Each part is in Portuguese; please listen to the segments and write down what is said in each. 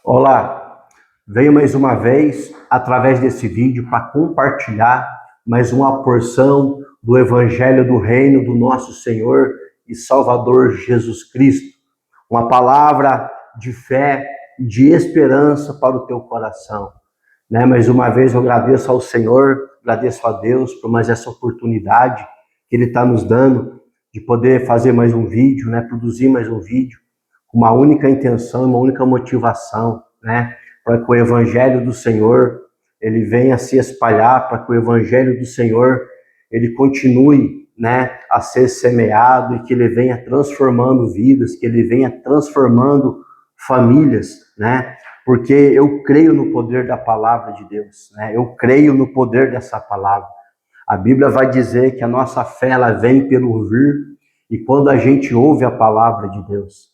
Olá, venho mais uma vez através desse vídeo para compartilhar mais uma porção do Evangelho do Reino do nosso Senhor e Salvador Jesus Cristo. Uma palavra de fé e de esperança para o teu coração. Mais uma vez eu agradeço ao Senhor, agradeço a Deus por mais essa oportunidade que Ele está nos dando de poder fazer mais um vídeo, produzir mais um vídeo, com uma única intenção, uma única motivação, para que o Evangelho do Senhor ele venha se espalhar, para que o Evangelho do Senhor ele continue, a ser semeado e que ele venha transformando vidas, que ele venha transformando famílias, porque eu creio no poder da palavra de Deus, eu creio no poder dessa palavra. A Bíblia vai dizer que a nossa fé ela vem pelo ouvir, e quando a gente ouve a palavra de Deus,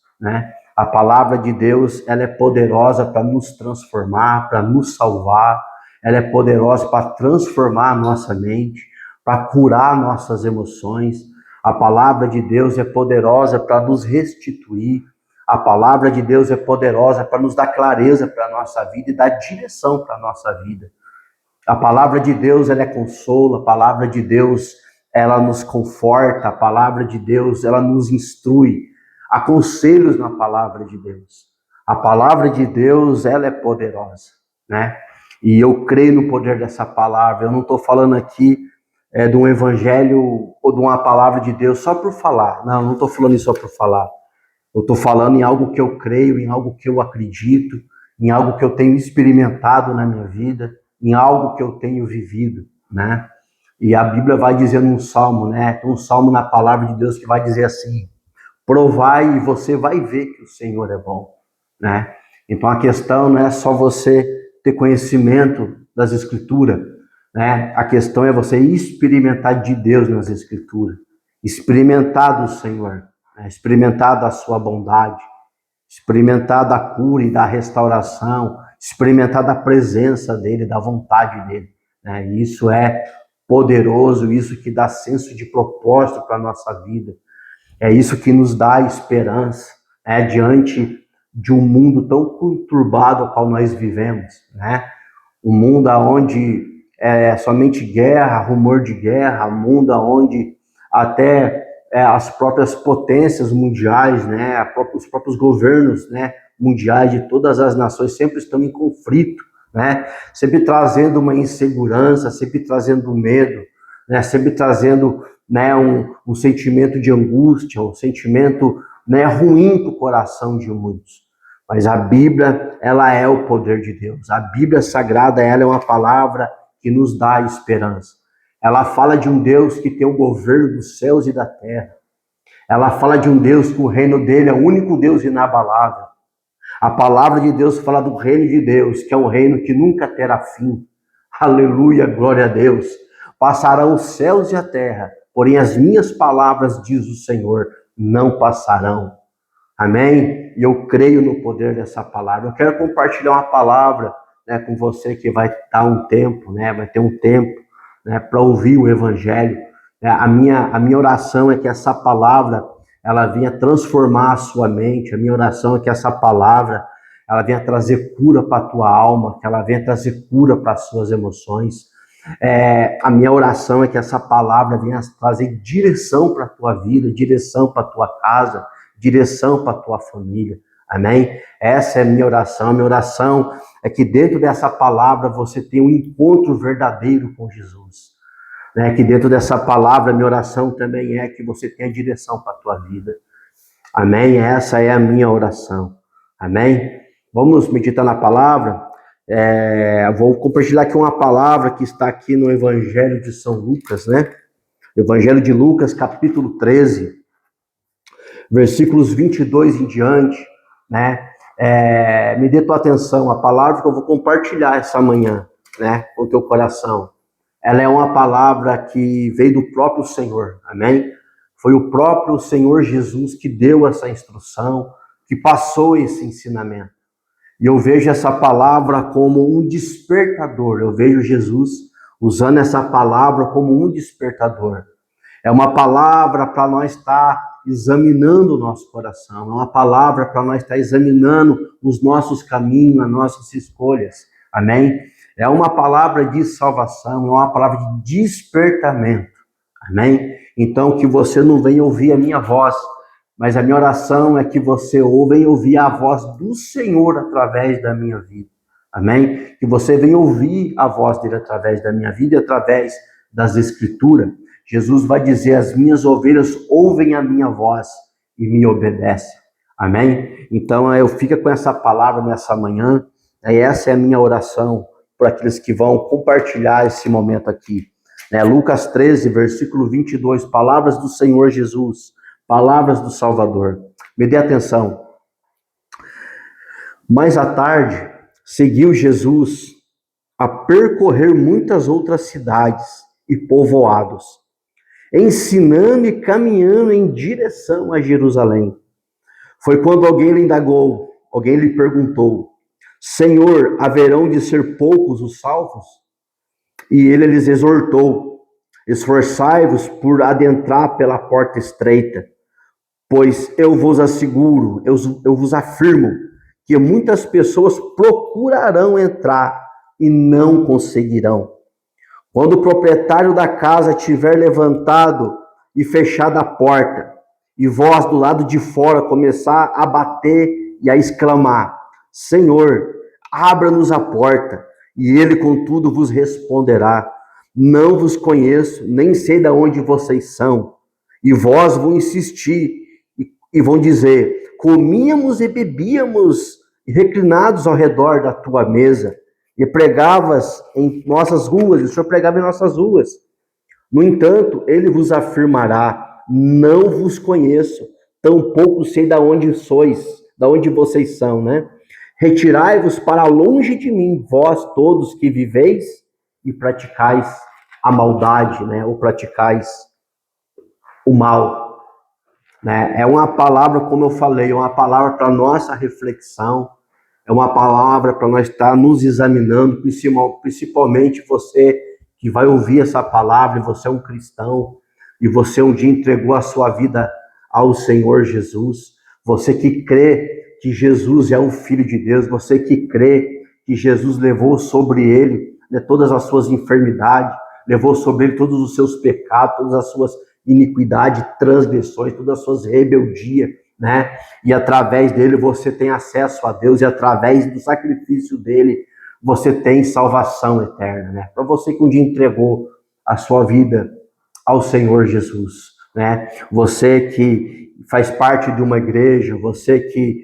a palavra de Deus ela é poderosa para nos transformar, para nos salvar, ela é poderosa para transformar a nossa mente, para curar nossas emoções. A palavra de Deus é poderosa para nos restituir. A palavra de Deus é poderosa para nos dar clareza para a nossa vida e dar direção para a nossa vida. A palavra de Deus ela é consolo, a palavra de Deus ela nos conforta, a palavra de Deus ela nos instrui. Há conselhos na palavra de Deus. A palavra de Deus ela é poderosa, E eu creio no poder dessa palavra. Eu não estou falando aqui de um evangelho ou de uma palavra de Deus só por falar. Não estou falando isso só por falar. Eu estou falando em algo que eu creio, em algo que eu acredito, em algo que eu tenho experimentado na minha vida, em algo que eu tenho vivido, E a Bíblia vai dizer num salmo, um salmo na palavra de Deus que vai dizer assim: provai e você vai ver que o Senhor é bom, Então a questão não é só você ter conhecimento das Escrituras, A questão é você experimentar de Deus nas Escrituras, experimentar do Senhor, experimentar da sua bondade, experimentar da cura e da restauração, experimentar da presença dele, da vontade dele, Isso é poderoso, isso que dá senso de propósito para a nossa vida. É isso que nos dá esperança, diante de um mundo tão conturbado ao qual nós vivemos, Um mundo onde é somente guerra, rumor de guerra, um mundo onde até as próprias potências mundiais, os próprios governos, mundiais de todas as nações sempre estão em conflito, Sempre trazendo uma insegurança, sempre trazendo medo, Sempre trazendo um sentimento de angústia, um sentimento ruim para o coração de muitos. Mas a Bíblia, ela é o poder de Deus. A Bíblia Sagrada, ela é uma palavra que nos dá esperança. Ela fala de um Deus que tem o governo dos céus e da terra. Ela fala de um Deus que o reino dele é o único Deus inabalável. A palavra de Deus fala do reino de Deus, que é um reino que nunca terá fim. Aleluia, glória a Deus. Passarão os céus e a terra, porém as minhas palavras, diz o Senhor, não passarão. Amém? E eu creio no poder dessa palavra. Eu quero compartilhar uma palavra com você que vai dar um tempo, vai ter um tempo para ouvir o Evangelho. A minha oração é que essa palavra ela venha transformar a sua mente. A minha oração é que essa palavra ela venha trazer cura para a tua alma, que ela venha trazer cura para as suas emoções. A minha oração é que essa palavra venha trazer direção para a tua vida, direção para a tua casa, direção para a tua família. Amém? Essa é a minha oração. A minha oração é que dentro dessa palavra você tenha um encontro verdadeiro com Jesus. Que dentro dessa palavra, a minha oração também é que você tenha direção para a tua vida. Amém? Essa é a minha oração. Amém? Vamos meditar na palavra? Vou compartilhar aqui uma palavra que está aqui no Evangelho de São Lucas, Evangelho de Lucas, capítulo 13, versículos 22 em diante, Me dê tua atenção, a palavra que eu vou compartilhar essa manhã, com o teu coração. Ela é uma palavra que veio do próprio Senhor, amém? Foi o próprio Senhor Jesus que deu essa instrução, que passou esse ensinamento. E eu vejo essa palavra como um despertador. Eu vejo Jesus usando essa palavra como um despertador. É uma palavra para nós estar examinando o nosso coração, é uma palavra para nós estar examinando os nossos caminhos, as nossas escolhas, amém? É uma palavra de salvação, é uma palavra de despertamento, amém? Então, que você não venha ouvir a minha voz, mas a minha oração é que você venha ouvir a voz do Senhor através da minha vida, amém? Que você venha ouvir a voz dele através da minha vida e através das Escrituras. Jesus vai dizer, as minhas ovelhas ouvem a minha voz e me obedecem, amém? Então, eu fico com essa palavra nessa manhã, e essa é a minha oração para aqueles que vão compartilhar esse momento aqui. Lucas 13, versículo 22, palavras do Senhor Jesus, palavras do Salvador. Me dê atenção. Mais à tarde, seguiu Jesus a percorrer muitas outras cidades e povoados, ensinando e caminhando em direção a Jerusalém. Foi quando alguém lhe indagou, alguém lhe perguntou, Senhor, haverão de ser poucos os salvos? E ele lhes exortou, esforçai-vos por adentrar pela porta estreita, pois eu vos asseguro, eu vos afirmo, que muitas pessoas procurarão entrar e não conseguirão. Quando o proprietário da casa tiver levantado e fechado a porta, e vós do lado de fora começar a bater e a exclamar, Senhor, abra-nos a porta, e ele contudo vos responderá, não vos conheço, nem sei de onde vocês são. E vós vão insistir e vão dizer, comíamos e bebíamos reclinados ao redor da tua mesa, e pregavas em nossas ruas, e o Senhor pregava em nossas ruas. No entanto, ele vos afirmará, não vos conheço, tampouco sei de onde sois, de onde vocês são, né? Retirai-vos para longe de mim, vós todos que viveis e praticais a maldade, né? Ou praticais o mal, né? É uma palavra, como eu falei, é uma palavra para nossa reflexão, é uma palavra para nós estar nos examinando, principalmente você que vai ouvir essa palavra, e você é um cristão, e você um dia entregou a sua vida ao Senhor Jesus, você que crê que Jesus é o Filho de Deus, você que crê que Jesus levou sobre ele, né, todas as suas enfermidades, levou sobre ele todos os seus pecados, todas as suas iniquidades, transgressões, todas as suas rebeldias, né? E através dele você tem acesso a Deus, e através do sacrifício dele você tem salvação eterna, né? Para você que um dia entregou a sua vida ao Senhor Jesus, né? Você que faz parte de uma igreja, você que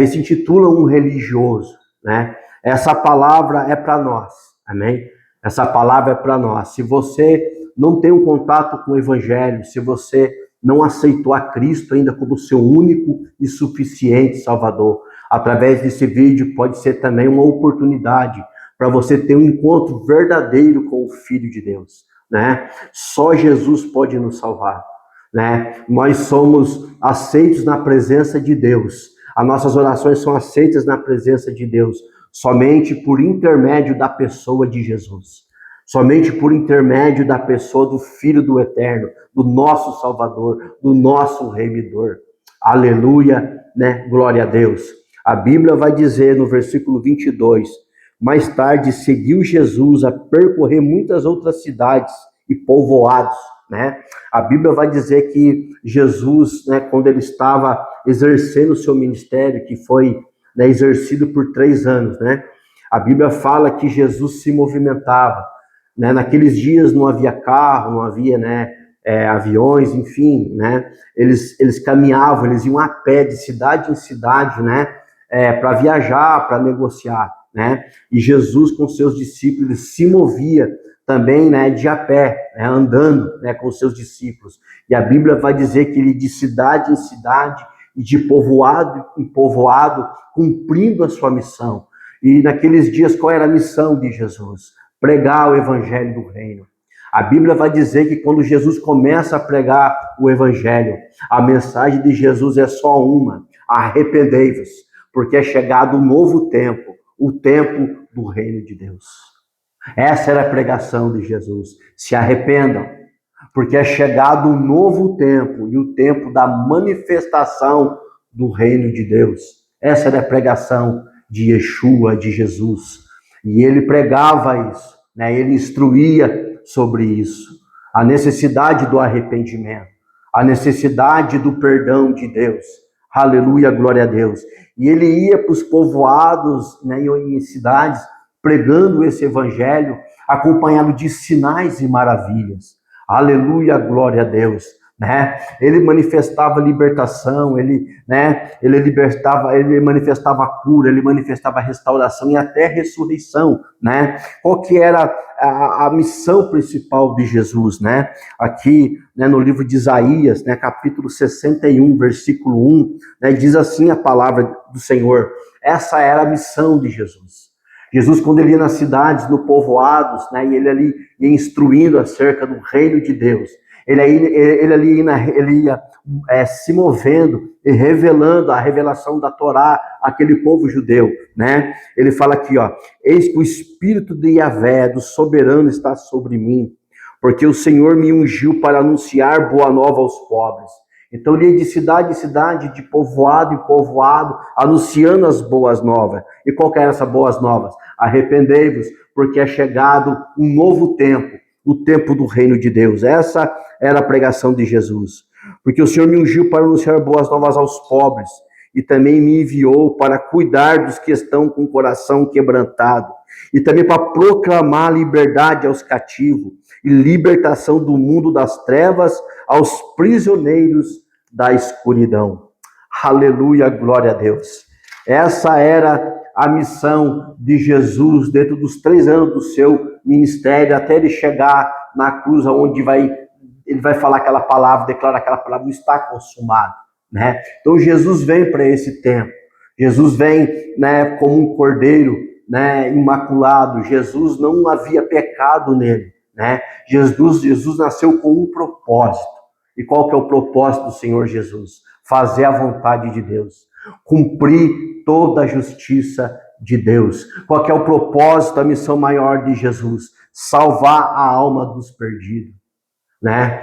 se intitula um religioso, né? Essa palavra é para nós, amém? Essa palavra é para nós. Se você não tem um contato com o Evangelho, se você não aceitou a Cristo ainda como seu único e suficiente Salvador, através desse vídeo pode ser também uma oportunidade para você ter um encontro verdadeiro com o Filho de Deus, né? Só Jesus pode nos salvar, né? Nós somos aceitos na presença de Deus. As nossas orações são aceitas na presença de Deus somente por intermédio da pessoa de Jesus. Somente por intermédio da pessoa do Filho do Eterno, do nosso Salvador, do nosso Remidor. Aleluia, né? Glória a Deus. A Bíblia vai dizer no versículo 22, mais tarde seguiu Jesus a percorrer muitas outras cidades e povoados, né? A Bíblia vai dizer que Jesus, né, quando ele estava exercendo o seu ministério, que foi, né, exercido por 3 anos, né? A Bíblia fala que Jesus se movimentava, né? Naqueles dias não havia carro, não havia, né, aviões, enfim, né? Eles caminhavam, eles iam a pé de cidade em cidade, né? Para viajar, para negociar, né? E Jesus com seus discípulos se movia também, né, de a pé, né, andando, né, com seus discípulos. E a Bíblia vai dizer que ele de cidade em cidade e de povoado em povoado, cumprindo a sua missão. E naqueles dias, qual era a missão de Jesus? Pregar o evangelho do reino. A Bíblia vai dizer que quando Jesus começa a pregar o evangelho, a mensagem de Jesus é só uma: arrependei-vos, porque é chegado um novo tempo, o tempo do reino de Deus. Essa era a pregação de Jesus. Se arrependam, porque é chegado um novo tempo, e o tempo da manifestação do reino de Deus. Essa era a pregação de Yeshua, de Jesus. E ele pregava isso, né? Ele instruía sobre isso. A necessidade do arrependimento, a necessidade do perdão de Deus. Aleluia, glória a Deus. E ele ia para os povoados, né, em cidades, pregando esse evangelho, acompanhado de sinais e maravilhas. Aleluia, glória a Deus. Né? Ele manifestava libertação, ele manifestava cura, ele manifestava restauração e até ressurreição, né? Qual que era a missão principal de Jesus, né? Aqui, né, no livro de Isaías, né, capítulo 61, versículo 1, né, diz assim a palavra do Senhor: essa era a missão de Jesus. Jesus, quando ele ia nas cidades, no povoados, né, e ele ali ia instruindo acerca do reino de Deus, ele ia se movendo e revelando a revelação da Torá àquele povo judeu, né? Ele fala aqui, ó: eis que o Espírito de Yahvé, do soberano, está sobre mim, porque o Senhor me ungiu para anunciar boa nova aos pobres. Então ele ia de cidade em cidade, de povoado em povoado, anunciando as boas novas. E qual que era essa boas novas? Arrependei-vos, porque é chegado um novo tempo, o tempo do reino de Deus. Essa era a pregação de Jesus. Porque o Senhor me ungiu para anunciar boas novas aos pobres, e também me enviou para cuidar dos que estão com o coração quebrantado, e também para proclamar liberdade aos cativos, e libertação do mundo das trevas aos prisioneiros da escuridão. Aleluia, glória a Deus. Essa era a missão de Jesus dentro dos 3 anos do seu ministério, até ele chegar na cruz, onde ele vai falar aquela palavra, declarar aquela palavra: está consumado, né? Então Jesus vem para esse tempo. Jesus vem, né, como um cordeiro, né, imaculado. Jesus não havia pecado nele, né? Jesus nasceu com um propósito. E qual que é o propósito do Senhor Jesus? Fazer a vontade de Deus, cumprir toda a justiça de Deus. Qual que é o propósito, a missão maior de Jesus? Salvar a alma dos perdidos, né?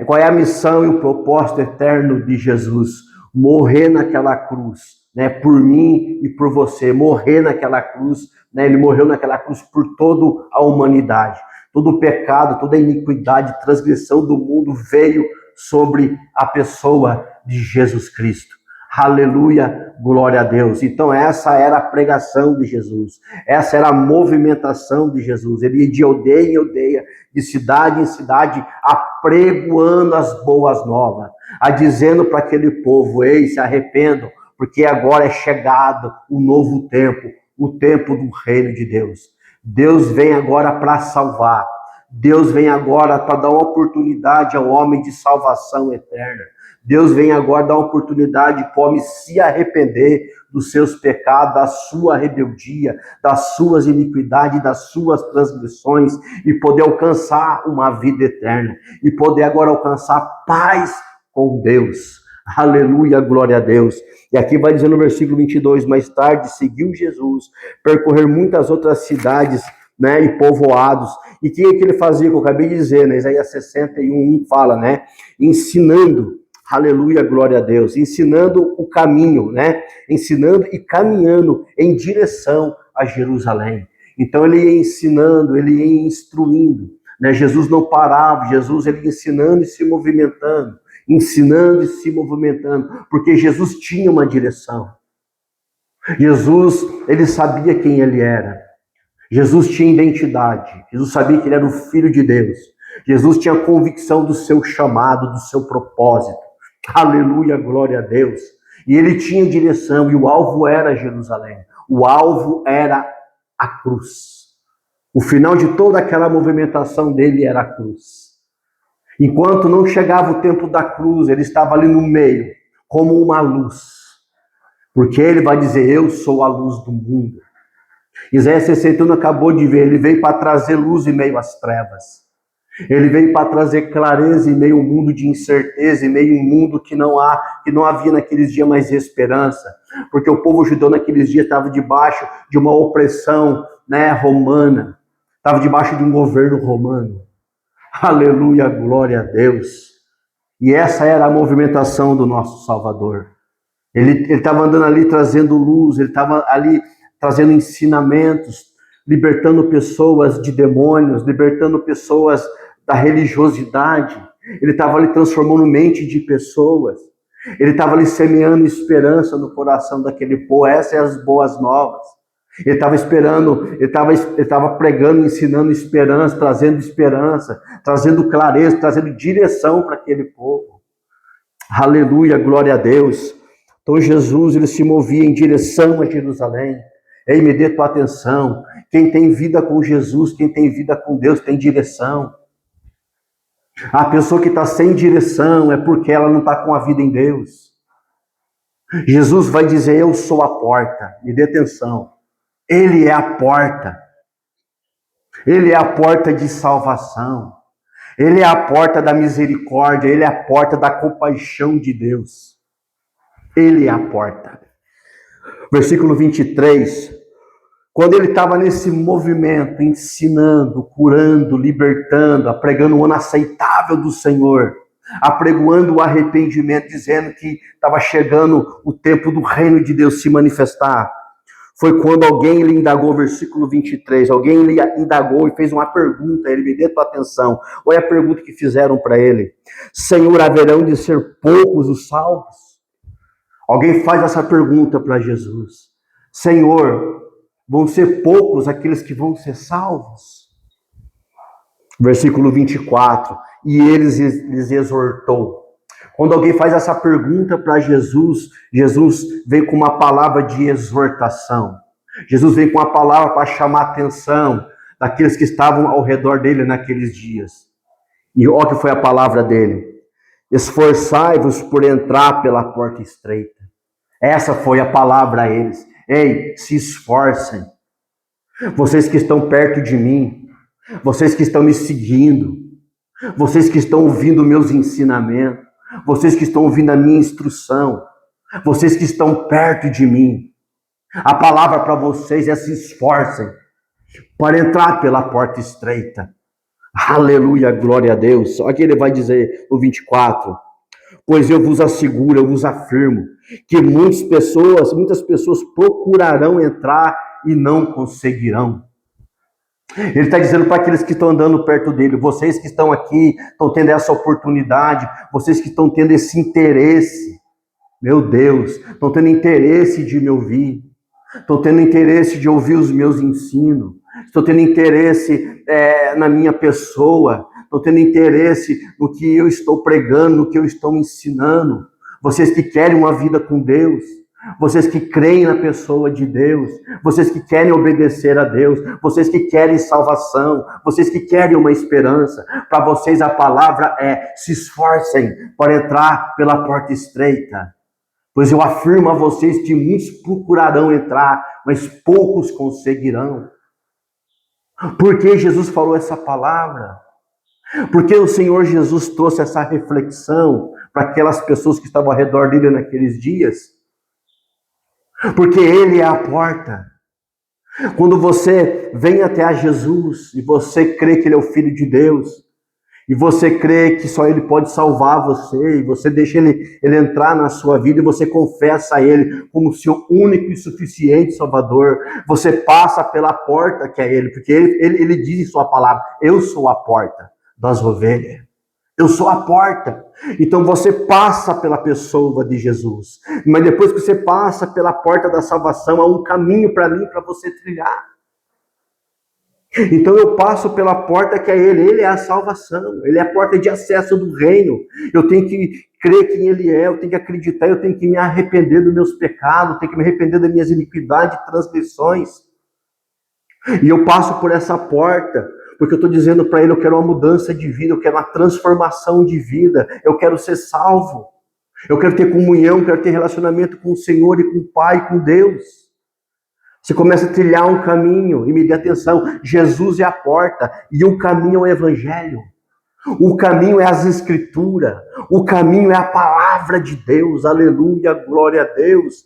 Qual é a missão e o propósito eterno de Jesus? Morrer naquela cruz, né, por mim e por você, morrer naquela cruz, né? Ele morreu naquela cruz por toda a humanidade. Todo o pecado, toda a iniquidade, transgressão do mundo veio sobre a pessoa de Jesus Cristo. Aleluia, glória a Deus. Então essa era a pregação de Jesus, essa era a movimentação de Jesus. Ele ia de aldeia em aldeia, de cidade em cidade, apregoando as boas novas, dizendo para aquele povo: ei, se arrependam, porque agora é chegado o novo tempo, o tempo do reino de Deus. Deus vem agora para salvar. Deus vem agora para dar uma oportunidade ao homem de salvação eterna. Deus vem agora dar uma oportunidade para o homem se arrepender dos seus pecados, da sua rebeldia, das suas iniquidades, das suas transgressões, e poder alcançar uma vida eterna, e poder agora alcançar paz com Deus. Aleluia, glória a Deus. E aqui vai dizer no versículo 22, mais tarde seguiu Jesus, percorrer muitas outras cidades, né, e povoados. E o que ele fazia, que eu acabei de dizer, né? Isaías 61, fala, né? Ensinando, aleluia, glória a Deus, ensinando o caminho, né? Ensinando e caminhando em direção a Jerusalém. Então ele ia ensinando, ele ia instruindo, né? Jesus não parava, Jesus ele ia ensinando e se movimentando, ensinando e se movimentando, porque Jesus tinha uma direção. Jesus, ele sabia quem ele era. Jesus tinha identidade. Jesus sabia que ele era o Filho de Deus. Jesus tinha convicção do seu chamado, do seu propósito. Aleluia, glória a Deus. E ele tinha direção, e o alvo era Jerusalém. O alvo era a cruz. O final de toda aquela movimentação dele era a cruz. Enquanto não chegava o tempo da cruz, ele estava ali no meio, como uma luz. Porque ele vai dizer: eu sou a luz do mundo. Isaías 61 acabou de ver, ele veio para trazer luz em meio às trevas. Ele veio para trazer clareza em meio a um mundo de incerteza, em meio a um mundo que não havia naqueles dias mais esperança. Porque o povo judeu naqueles dias estava debaixo de uma opressão, né, romana. Estava debaixo de um governo romano. Aleluia, glória a Deus. E essa era a movimentação do nosso Salvador. Ele estava andando ali trazendo luz, ele estava ali trazendo ensinamentos, libertando pessoas de demônios, libertando pessoas da religiosidade. Ele estava ali transformando mente de pessoas. Ele estava ali semeando esperança no coração daquele povo. Essas são as boas novas. Ele estava esperando, ele estava pregando, ensinando esperança, trazendo clareza, trazendo direção para aquele povo. Aleluia, glória a Deus. Então Jesus, ele se movia em direção a Jerusalém. Ei, me dê tua atenção. Quem tem vida com Jesus, quem tem vida com Deus, tem direção. A pessoa que está sem direção é porque ela não está com a vida em Deus. Jesus vai dizer, eu sou a porta. Me dê atenção. Ele é a porta. Ele é a porta de salvação. Ele é a porta da misericórdia. Ele é a porta da compaixão de Deus. Ele é a porta. Versículo 23. Quando ele estava nesse movimento, ensinando, curando, libertando, pregando o ano aceitável do Senhor, apregoando o arrependimento, dizendo que estava chegando o tempo do reino de Deus se manifestar, foi quando alguém lhe indagou, versículo 23, alguém lhe indagou e fez uma pergunta, ele me dê tua atenção, olha a pergunta que fizeram para ele: Senhor, haverão de ser poucos os salvos? Alguém faz essa pergunta para Jesus: Senhor, vão ser poucos aqueles que vão ser salvos? Versículo 24, e eles lhes exortou. Quando alguém faz essa pergunta para Jesus, Jesus vem com uma palavra de exortação. Jesus vem com uma palavra para chamar a atenção daqueles que estavam ao redor dele naqueles dias. E olha que foi a palavra dele: esforçai-vos por entrar pela porta estreita. Essa foi a palavra a eles. Ei, se esforcem. Vocês que estão perto de mim, vocês que estão me seguindo, vocês que estão ouvindo meus ensinamentos, vocês que estão ouvindo a minha instrução, vocês que estão perto de mim, a palavra para vocês é: se esforcem para entrar pela porta estreita. Aleluia, glória a Deus. Olha o que ele vai dizer no 24. Pois eu vos asseguro, eu vos afirmo, que muitas pessoas procurarão entrar e não conseguirão. Ele está dizendo para aqueles que estão andando perto dele: vocês que estão aqui, estão tendo essa oportunidade, vocês que estão tendo esse interesse, meu Deus, estão tendo interesse de me ouvir, estão tendo interesse de ouvir os meus ensinos, estão tendo interesse na minha pessoa, estão tendo interesse no que eu estou pregando, no que eu estou ensinando. Vocês que querem uma vida com Deus, vocês que creem na pessoa de Deus, vocês que querem obedecer a Deus, vocês que querem salvação, vocês que querem uma esperança, para vocês a palavra é: se esforcem para entrar pela porta estreita. Pois eu afirmo a vocês que muitos procurarão entrar, mas poucos conseguirão. Por que Jesus falou essa palavra? Porque o Senhor Jesus trouxe essa reflexão para aquelas pessoas que estavam ao redor dele naqueles dias. Porque Ele é a porta. Quando você vem até a Jesus e você crê que Ele é o Filho de Deus, e você crê que só Ele pode salvar você, e você deixa Ele entrar na sua vida, e você confessa a Ele como seu único e suficiente Salvador, você passa pela porta que é Ele, porque Ele diz em sua palavra: eu sou a porta das ovelhas. Eu sou a porta. Então você passa pela pessoa de Jesus. Mas depois que você passa pela porta da salvação, há um caminho para mim, para você trilhar. Então eu passo pela porta que é Ele. Ele é a salvação. Ele é a porta de acesso do reino. Eu tenho que crer quem Ele é. Eu tenho que acreditar. Eu tenho que me arrepender dos meus pecados. Eu tenho que me arrepender das minhas iniquidades e transgressões. E eu passo por essa porta porque eu estou dizendo para Ele: eu quero uma mudança de vida, eu quero uma transformação de vida, eu quero ser salvo, eu quero ter comunhão, eu quero ter relacionamento com o Senhor e com o Pai, com Deus. Você começa a trilhar um caminho, e me dê atenção: Jesus é a porta, e o caminho é o Evangelho, o caminho é as Escrituras, o caminho é a palavra de Deus, aleluia, glória a Deus.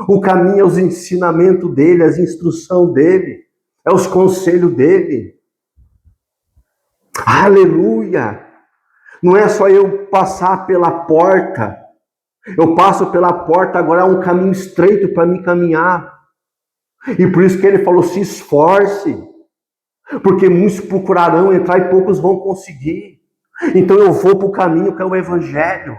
O caminho é os ensinamentos dEle, as instruções dEle, é os conselhos dEle. Aleluia! Não é só eu passar pela porta. Eu passo pela porta, agora há um caminho estreito para me caminhar. E por isso que ele falou, se esforce. Porque muitos procurarão entrar e poucos vão conseguir. Então eu vou para o caminho que é o Evangelho.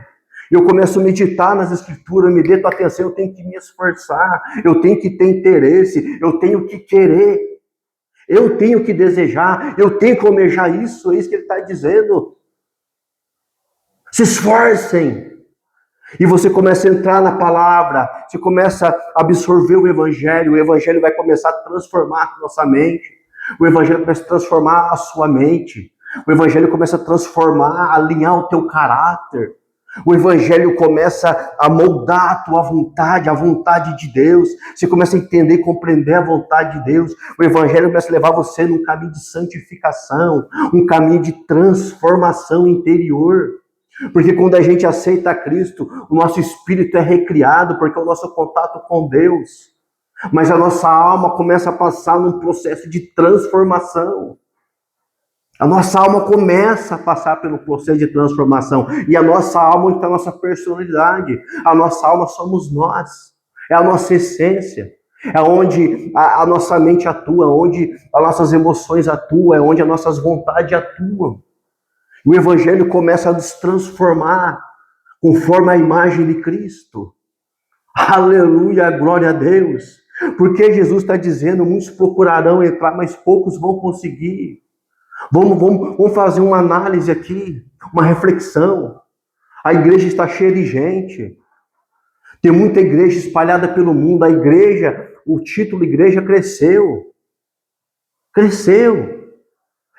Eu começo a meditar nas Escrituras, me dê tua atenção, eu tenho que me esforçar, eu tenho que ter interesse, eu tenho que querer, eu tenho que desejar, eu tenho que almejar isso, é isso que ele está dizendo. Se esforcem. E você começa a entrar na palavra, você começa a absorver o Evangelho vai começar a transformar a nossa mente, o Evangelho começa a transformar a sua mente, o Evangelho começa a transformar, alinhar o teu caráter, o Evangelho começa a moldar a tua vontade, a vontade de Deus, você começa a entender e compreender a vontade de Deus, o Evangelho começa a levar você num caminho de santificação, um caminho de transformação interior. Porque quando a gente aceita Cristo, o nosso espírito é recriado, porque é o nosso contato com Deus. Mas a nossa alma começa a passar num processo de transformação. A nossa alma começa a passar pelo processo de transformação. E a nossa alma está a nossa personalidade. A nossa alma somos nós. É a nossa essência. É onde a nossa mente atua, onde as nossas emoções atuam, é onde as nossas vontades atuam. O Evangelho começa a nos transformar conforme a imagem de Cristo. Aleluia, glória a Deus. Porque Jesus está dizendo, muitos procurarão entrar, mas poucos vão conseguir. Vamos fazer uma análise aqui, uma reflexão. A igreja está cheia de gente. Tem muita igreja espalhada pelo mundo. A igreja, o título igreja cresceu. Cresceu.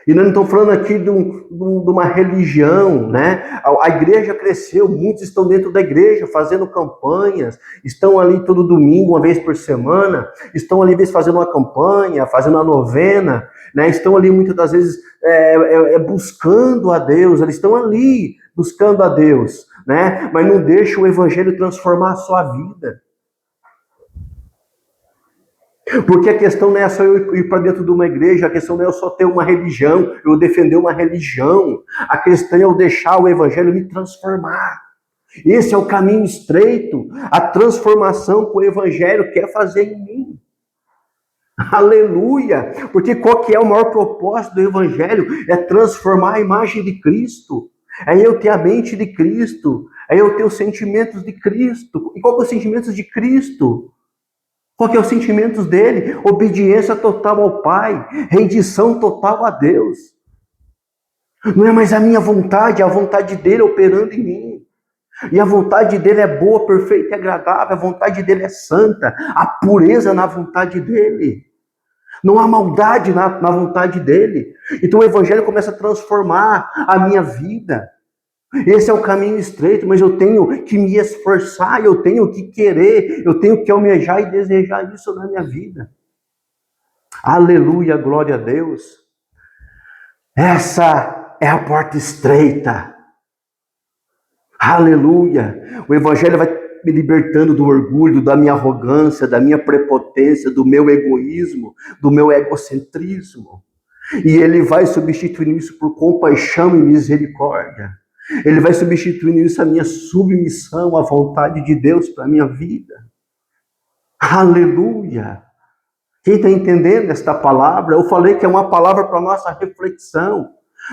E nós não estamos falando aqui de uma religião, né? A igreja cresceu, muitos estão dentro da igreja fazendo campanhas, estão ali todo domingo, uma vez por semana, estão ali fazendo uma campanha, fazendo uma novena, né? Estão ali muitas das vezes buscando a Deus, eles estão ali buscando a Deus, né? Mas não deixa o Evangelho transformar a sua vida. Porque a questão não é só eu ir para dentro de uma igreja, a questão não é eu só ter uma religião, eu defender uma religião. A questão é eu deixar o Evangelho me transformar. Esse é o caminho estreito, a transformação que o Evangelho quer fazer em mim. Aleluia! Porque qual que é o maior propósito do Evangelho? É transformar a imagem de Cristo. É eu ter a mente de Cristo. É eu ter os sentimentos de Cristo. E qual que é os sentimentos de Cristo? Qual que é os sentimentos dele? Obediência total ao Pai, rendição total a Deus. Não é mais a minha vontade, é a vontade dele operando em mim. E a vontade dele é boa, perfeita e agradável, a vontade dele é santa, a pureza na vontade dele. Não há maldade na vontade dele. Então o Evangelho começa a transformar a minha vida. Esse é o caminho estreito, mas eu tenho que me esforçar, eu tenho que querer, eu tenho que almejar e desejar isso na minha vida. Aleluia, glória a Deus. Essa é a porta estreita. Aleluia. O Evangelho vai me libertando do orgulho, da minha arrogância, da minha prepotência, do meu egoísmo, do meu egocentrismo. E ele vai substituindo isso por compaixão e misericórdia. Ele vai substituindo isso a minha submissão à vontade de Deus para a minha vida. Aleluia! Quem está entendendo esta palavra? Eu falei que é uma palavra para a nossa reflexão.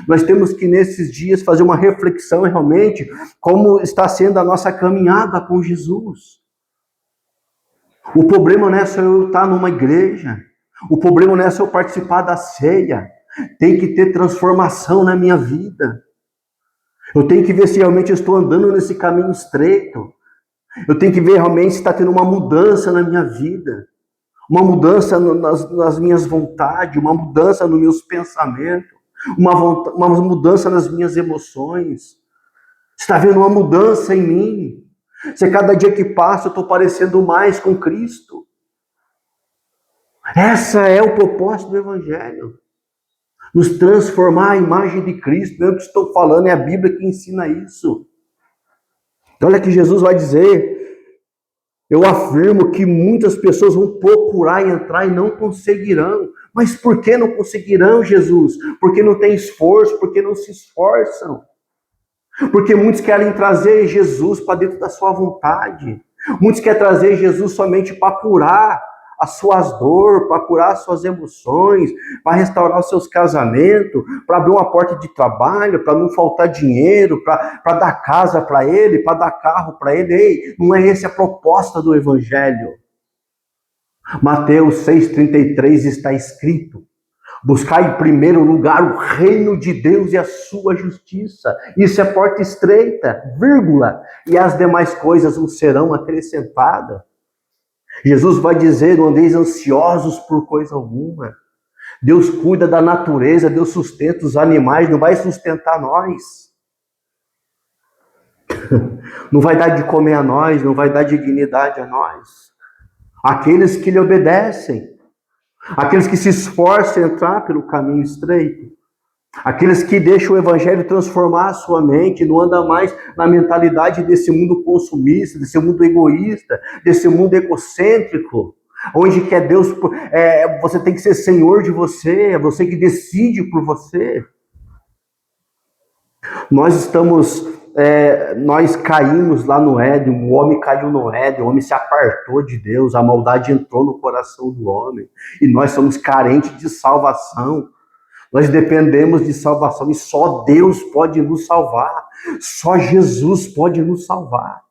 Nós temos que nesses dias fazer uma reflexão realmente como está sendo a nossa caminhada com Jesus. O problema não é só eu estar numa igreja. O problema não é só eu participar da ceia. Tem que ter transformação na minha vida. Eu tenho que ver se realmente eu estou andando nesse caminho estreito. Eu tenho que ver realmente se está tendo uma mudança na minha vida. Uma mudança nas minhas vontades, uma mudança nos meus pensamentos, uma mudança nas minhas emoções. Está vendo uma mudança em mim. Se cada dia que passa eu estou parecendo mais com Cristo. Essa é o propósito do Evangelho. Nos transformar à imagem de Cristo. Não é o que estou falando, é a Bíblia que ensina isso. Então, olha que Jesus vai dizer: eu afirmo que muitas pessoas vão procurar entrar e não conseguirão, Mas por que não conseguirão, Jesus? Porque não tem esforço, porque não se esforçam. Porque muitos querem trazer Jesus para dentro da sua vontade. Muitos querem trazer Jesus somente para curar as suas dores, para curar as suas emoções, para restaurar os seus casamentos, para abrir uma porta de trabalho, para não faltar dinheiro, para dar casa para ele, para dar carro para ele. Ei, não é essa a proposta do Evangelho. Mateus 6,33 está escrito: buscar em primeiro lugar o reino de Deus e a sua justiça. Isso é porta estreita, vírgula. E as demais coisas vos serão acrescentadas. Jesus vai dizer: não andeis ansiosos por coisa alguma. Deus cuida da natureza, Deus sustenta os animais, não vai sustentar nós. Não vai dar de comer a nós, não vai dar dignidade a nós. Aqueles que lhe obedecem. Aqueles que se esforçam em entrar pelo caminho estreito. Aqueles que deixam o Evangelho transformar a sua mente, não anda mais na mentalidade desse mundo consumista, desse mundo egoísta, desse mundo egocêntrico, onde que é Deus, você tem que ser senhor de você, é você que decide por você. Nós caímos lá no Éden, o homem caiu no Éden, o homem se apartou de Deus, a maldade entrou no coração do homem, e nós somos carentes de salvação. Nós dependemos de salvação e só Deus pode nos salvar. Só Jesus pode nos salvar.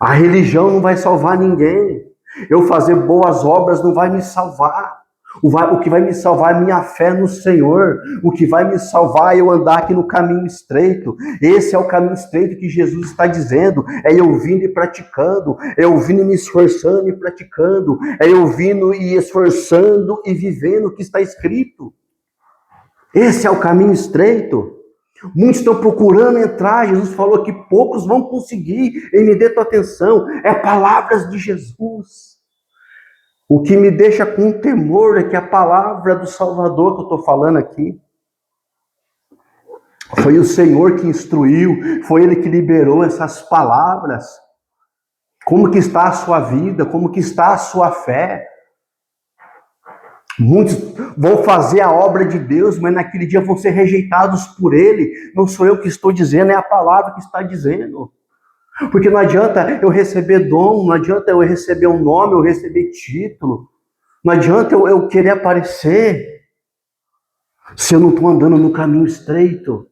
A religião não vai salvar ninguém. Eu fazer boas obras não vai me salvar. O que vai me salvar é minha fé no Senhor. O que vai me salvar é eu andar aqui no caminho estreito. Esse é o caminho estreito que Jesus está dizendo. É eu vindo e praticando. É eu vindo e me esforçando e praticando. É eu vindo e esforçando e vivendo o que está escrito. Esse é o caminho estreito. Muitos estão procurando entrar. Jesus falou que poucos vão conseguir. E me dê tua atenção. É palavras de Jesus. O que me deixa com temor é que a palavra do Salvador que eu estou falando aqui, foi o Senhor que instruiu, foi Ele que liberou essas palavras. Como que está a sua vida? Como que está a sua fé? Muitos vão fazer a obra de Deus, mas naquele dia vão ser rejeitados por Ele. Não sou eu que estou dizendo, é a palavra que está dizendo. Porque não adianta eu receber dom, não adianta eu receber um nome, eu receber título. Não adianta eu querer aparecer se eu não estou andando no caminho estreito.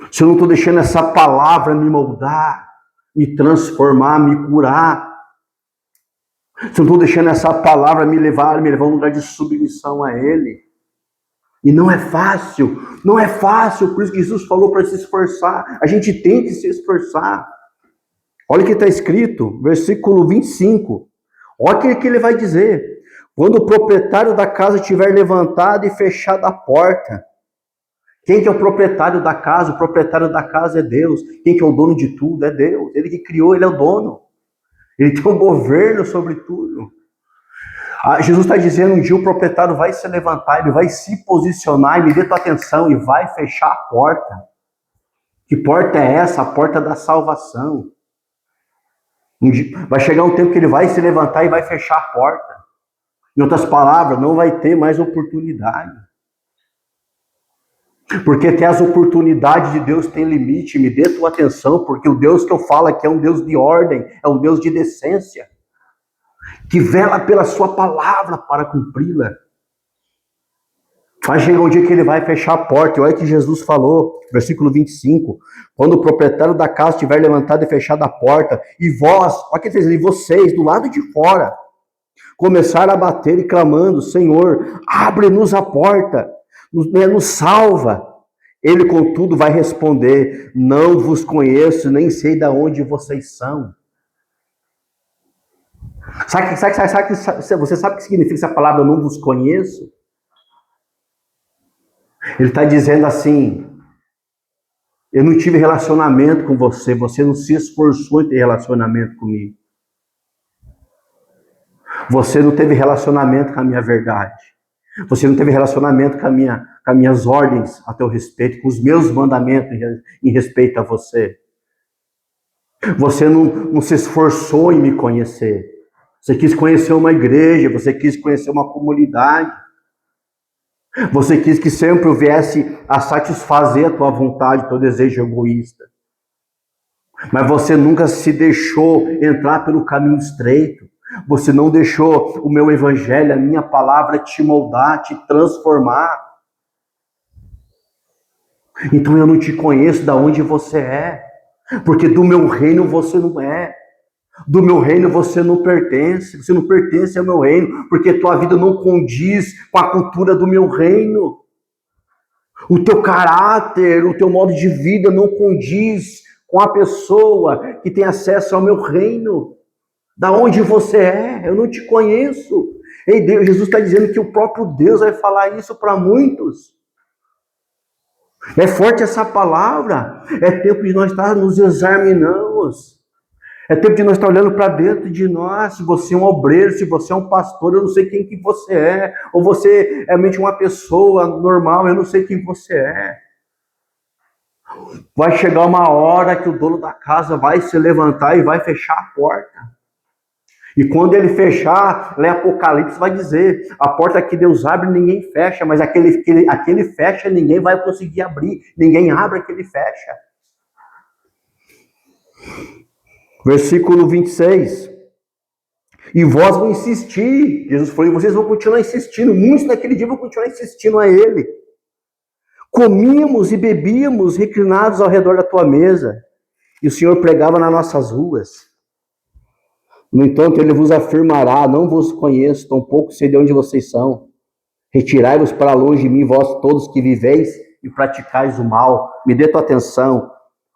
Se eu não estou deixando essa palavra me moldar, me transformar, me curar. Se eu não estou deixando essa palavra me levar a um lugar de submissão a Ele. E não é fácil, por isso que Jesus falou para se esforçar. A gente tem que se esforçar. Olha o que está escrito, versículo 25. Olha o que ele vai dizer. Quando o proprietário da casa tiver levantado e fechado a porta. Quem que é o proprietário da casa? O proprietário da casa é Deus. Quem que é o dono de tudo? É Deus. Ele que criou, Ele é o dono. Ele tem um governo sobre tudo. Jesus está dizendo, um dia o proprietário vai se levantar, ele vai se posicionar, e me dê tua atenção, e vai fechar a porta. Que porta é essa? A porta da salvação. Vai chegar um tempo que ele vai se levantar e vai fechar a porta. Em outras palavras, não vai ter mais oportunidade. Porque até as oportunidades de Deus têm limite. Me dê tua atenção, porque o Deus que eu falo aqui é um Deus de ordem, é um Deus de decência, que vela pela sua palavra para cumpri-la. Vai chegar um dia que ele vai fechar a porta. E olha que Jesus falou, versículo 25. Quando o proprietário da casa estiver levantado e fechado a porta, e vós, olha que ele diz, e vocês, do lado de fora, começaram a bater e clamando, Senhor, abre-nos a porta, nos salva. Ele, contudo, vai responder, não vos conheço, nem sei de onde vocês são. Você sabe o que significa essa palavra, não vos conheço? Ele está dizendo assim, eu não tive relacionamento com você, você não se esforçou em ter relacionamento comigo. Você não teve relacionamento com a minha verdade. Você não teve relacionamento com as minhas ordens a teu respeito, com os meus mandamentos em respeito a você. Você não se esforçou em me conhecer. Você quis conhecer uma igreja, você quis conhecer uma comunidade. Você quis que sempre eu viesse a satisfazer a tua vontade, teu desejo egoísta. Mas você nunca se deixou entrar pelo caminho estreito. Você não deixou o meu evangelho, a minha palavra te moldar, te transformar. Então eu não te conheço de onde você é. Porque do meu reino você não é. Do meu reino você não pertence. Você não pertence ao meu reino. Porque tua vida não condiz com a cultura do meu reino. O teu caráter, o teu modo de vida não condiz com a pessoa que tem acesso ao meu reino. Da onde você é? Eu não te conheço. Ei, Deus, Jesus está dizendo que o próprio Deus vai falar isso para muitos. É forte essa palavra. É tempo de nós estar nos examinando. É tempo de nós estar olhando para dentro de nós. Se você é um obreiro, se você é um pastor, eu não sei quem que você é. Ou você é realmente uma pessoa normal, eu não sei quem você é. Vai chegar uma hora que o dono da casa vai se levantar e vai fechar a porta. E quando ele fechar, lá em Apocalipse vai dizer, a porta que Deus abre, ninguém fecha, mas aquele fecha, ninguém vai conseguir abrir. Ninguém abre, aquele fecha. Versículo 26. E vós vão insistir. Jesus falou, e vocês vão continuar insistindo. Muitos naquele dia vão continuar insistindo a ele. Comíamos e bebíamos reclinados ao redor da tua mesa. E o Senhor pregava nas nossas ruas. No entanto, ele vos afirmará, não vos conheço, tampouco sei de onde vocês são. Retirai-vos para longe de mim, vós todos que viveis e praticais o mal. Me dê tua atenção.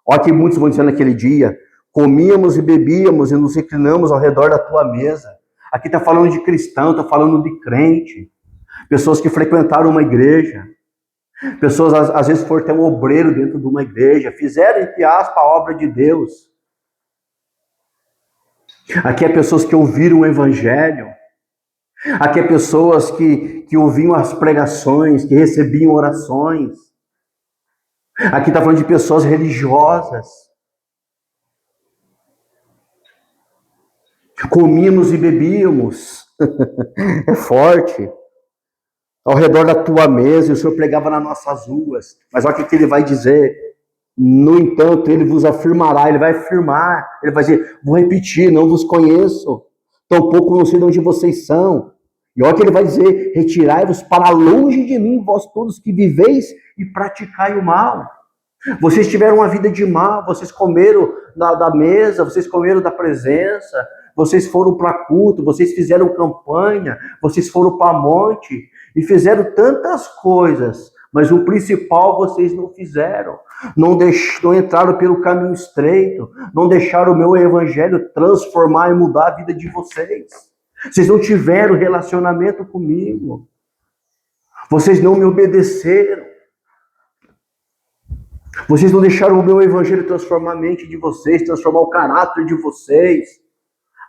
Olha que muitos vão dizer naquele dia, comíamos e bebíamos e nos reclinamos ao redor da tua mesa. Aqui está falando de cristão, está falando de crente. Pessoas que frequentaram uma igreja. Pessoas, às vezes, foram até um obreiro dentro de uma igreja. Fizeram, entre aspas, a obra de Deus. Aqui é pessoas que ouviram o evangelho. Aqui é pessoas que ouviam as pregações, que recebiam orações. Aqui está falando de pessoas religiosas. Comíamos e bebíamos. É forte. Ao redor da tua mesa, o Senhor pregava nas nossas ruas. Mas olha o que ele vai dizer. No entanto, ele vos afirmará, ele vai afirmar, ele vai dizer, vou repetir, não vos conheço, tampouco não sei de onde vocês são. E olha o que ele vai dizer, retirai-vos para longe de mim, vós todos que viveis e praticai o mal. Vocês tiveram uma vida de mal, vocês comeram da mesa, vocês comeram da presença, vocês foram para culto, vocês fizeram campanha, vocês foram para monte e fizeram tantas coisas, mas o principal vocês não fizeram. Não entraram pelo caminho estreito, não deixaram o meu evangelho transformar e mudar a vida de vocês. Vocês não tiveram relacionamento comigo. Vocês não me obedeceram. Vocês não deixaram o meu evangelho transformar a mente de vocês, transformar o caráter de vocês.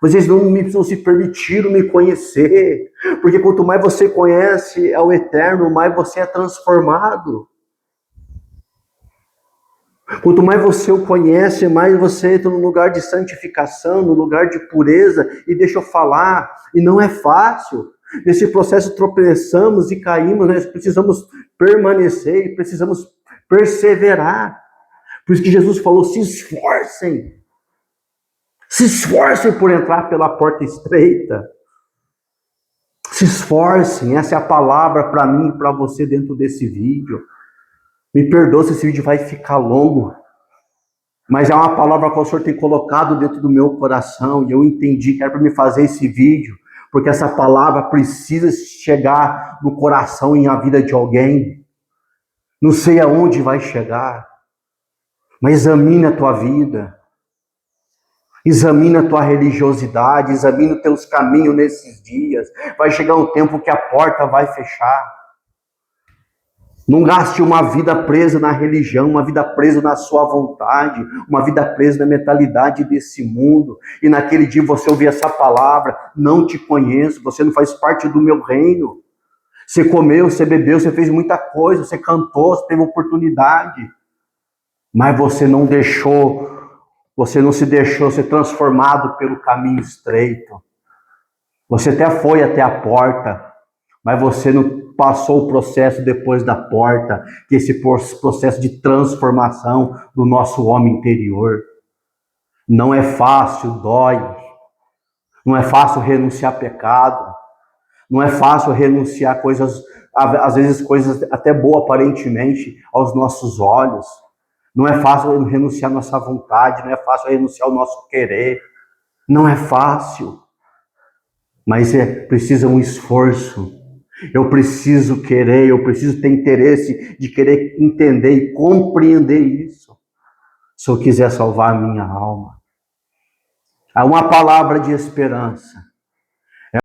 Vocês não se permitiram me conhecer. Porque quanto mais você conhece ao eterno, mais você é transformado. Quanto mais você o conhece, mais você entra no lugar de santificação, no lugar de pureza. E deixa eu falar, e não é fácil. Nesse processo tropeçamos e caímos, nós precisamos permanecer e precisamos perseverar. Por isso que Jesus falou, se esforcem. Se esforcem por entrar pela porta estreita. Se esforcem, essa é a palavra para mim e para você dentro desse vídeo. Me perdoa se esse vídeo vai ficar longo, mas é uma palavra que o Senhor tem colocado dentro do meu coração e eu entendi que era para me fazer esse vídeo, porque essa palavra precisa chegar no coração e na vida de alguém. Não sei aonde vai chegar, mas examine a tua vida, examine a tua religiosidade, examine os teus caminhos nesses dias. Vai chegar um tempo que a porta vai fechar. Não gaste uma vida presa na religião, uma vida presa na sua vontade, uma vida presa na mentalidade desse mundo. E naquele dia você ouvir essa palavra, não te conheço, você não faz parte do meu reino. Você comeu, você bebeu, você fez muita coisa, você cantou, você teve oportunidade. Mas você não se deixou ser transformado pelo caminho estreito. Você até foi até a porta, mas você não passou o processo depois da porta, que é esse processo de transformação do nosso homem interior. Não é fácil, dói. Não é fácil renunciar a pecado. Não é fácil renunciar a coisas, às vezes coisas até boas aparentemente aos nossos olhos. Não é fácil renunciar a nossa vontade, não é fácil renunciar ao nosso querer. Não é fácil, mas precisa um esforço. Eu preciso querer, eu preciso ter interesse de querer entender e compreender isso, se eu quiser salvar a minha alma. Há uma palavra de esperança.